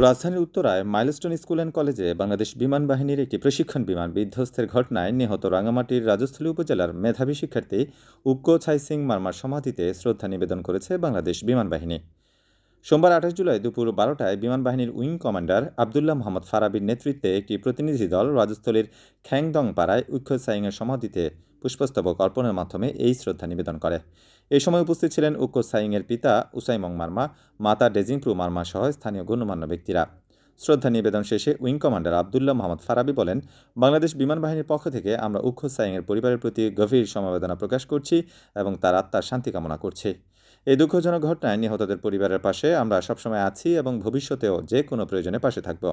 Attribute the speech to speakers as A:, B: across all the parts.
A: রাজধানীর উত্তরায় milestone school and কলেজে বাংলাদেশ বিমান বাহিনীর একটি প্রশিক্ষণ বিমান বিধ্বস্তের ঘটনায় নিহত রাঙামাটির রাজস্থলী উপজেলার মেধাবী শিক্ষার্থী উক্কো ছাই সিং মার্মার সমাধিতে শ্রদ্ধা নিবেদন করেছে বাংলাদেশ বিমান বাহিনী। সোমবার ২৮ জুলাই দুপুর ১২টায় বিমান বাহিনীর উইং কমান্ডার আবদুল্লাহ মোহাম্মদ ফারাবির নেতৃত্বে একটি প্রতিনিধি দল রাজস্থলীর খ্যাংদং পাড়ায় উক্কো ছাইংয়ের সমাধিতে পুষ্পস্তবক অর্পণের মাধ্যমে এই শ্রদ্ধা নিবেদন করে। এ সময় উপস্থিত ছিলেন উক্কো ছাইংয়ের পিতা উসাইমং মার্মা, মাতা ডেজিংপ্রু মার্মা সহ স্থানীয় গণ্যমান্য ব্যক্তিরা। শ্রদ্ধা নিবেদন শেষে উইং কমান্ডার আবদুল্লাহ মোহাম্মদ ফারাবি বলেন, বাংলাদেশ বিমান বাহিনীর পক্ষ থেকে আমরা উক্কো ছাইংয়ের পরিবারের প্রতি গভীর সমবেদনা প্রকাশ করছি এবং তার আত্মার শান্তি কামনা করছি। এই দুঃখজনক ঘটনায় নিহতদের পরিবারের পাশে আমরা সবসময় আছি এবং ভবিষ্যতেও যে কোনো প্রয়োজনে পাশে থাকব।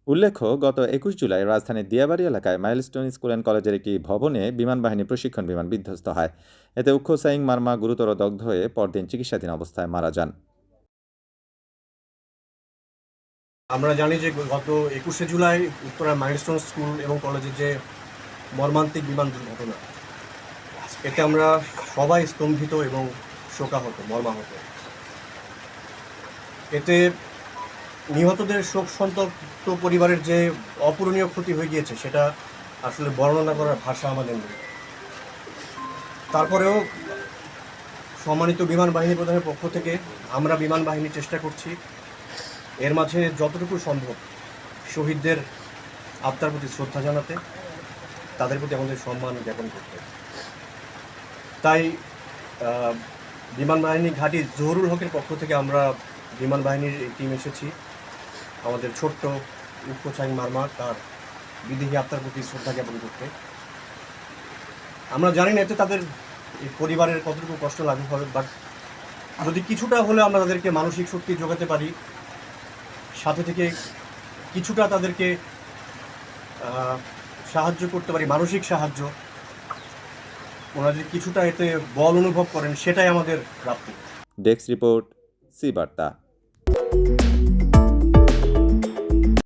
A: উল্লেখ্য, গত ২১ জুলাই রাজধানীর দিয়াবাড়ি এলাকায় মাইলস্টোন স্কুল অ্যান্ড কলেজের একটি ভবনে বিমান বাহিনীর প্রশিক্ষণ বিমান বিধ্বস্ত হয়। এতে উক্কো ছাইং মার্মা গুরুতর দগ্ধ হয়ে পরদিন চিকিৎসাধীন অবস্থায় মারা যান।
B: আমরা জানি যে গত ২১শে জুলাই উত্তরার মাইলস্টোন স্কুল এবং কলেজের যে মর্মান্তিক বিমান দুর্ঘটনা, এতে আমরা সবাই স্তম্ভিত এবং শোকাহত, মর্মাহত। এতে নিহতদের শোক সন্তপ্ত পরিবারের যে অপূরণীয় ক্ষতি হয়ে গিয়েছে সেটা আসলে বর্ণনা করার ভাষা আমাদের নেই। তারপরেও সম্মানিত বিমান বাহিনী প্রধানের পক্ষ থেকে আমরা বিমান বাহিনী চেষ্টা করছি এর মাঝে যতটুকু সম্ভব শহীদদের আত্মার প্রতি শ্রদ্ধা জানাতে, তাদের প্রতি আমাদের সম্মান জ্ঞাপন করতে। তাই বিমান বাহিনী ঘাঁটি জহুরুল হকের পক্ষ থেকে আমরা বিমান বাহিনীর টিম এসেছি আমাদের ছোট্ট উক্কো ছাইং মার্মা তার বিদেহী আত্মার প্রতি শ্রদ্ধা জ্ঞাপন করতে। আমরা জানি না এতে তাদের পরিবারের কতটুকু কষ্ট লাঘব হবে, বাট যদি কিছুটা হলে আমরা তাদেরকে মানসিক শক্তি যোগাতে পারি, সাথে থেকে কিছুটা তাদেরকে সাহায্য করতে পারি, মানসিক সাহায্য, ওনারা যদি কিছুটা এতে বল অনুভব করেন, সেটাই আমাদের প্রাপ্তি।
A: ডেস্ক রিপোর্ট, সি বার্তা।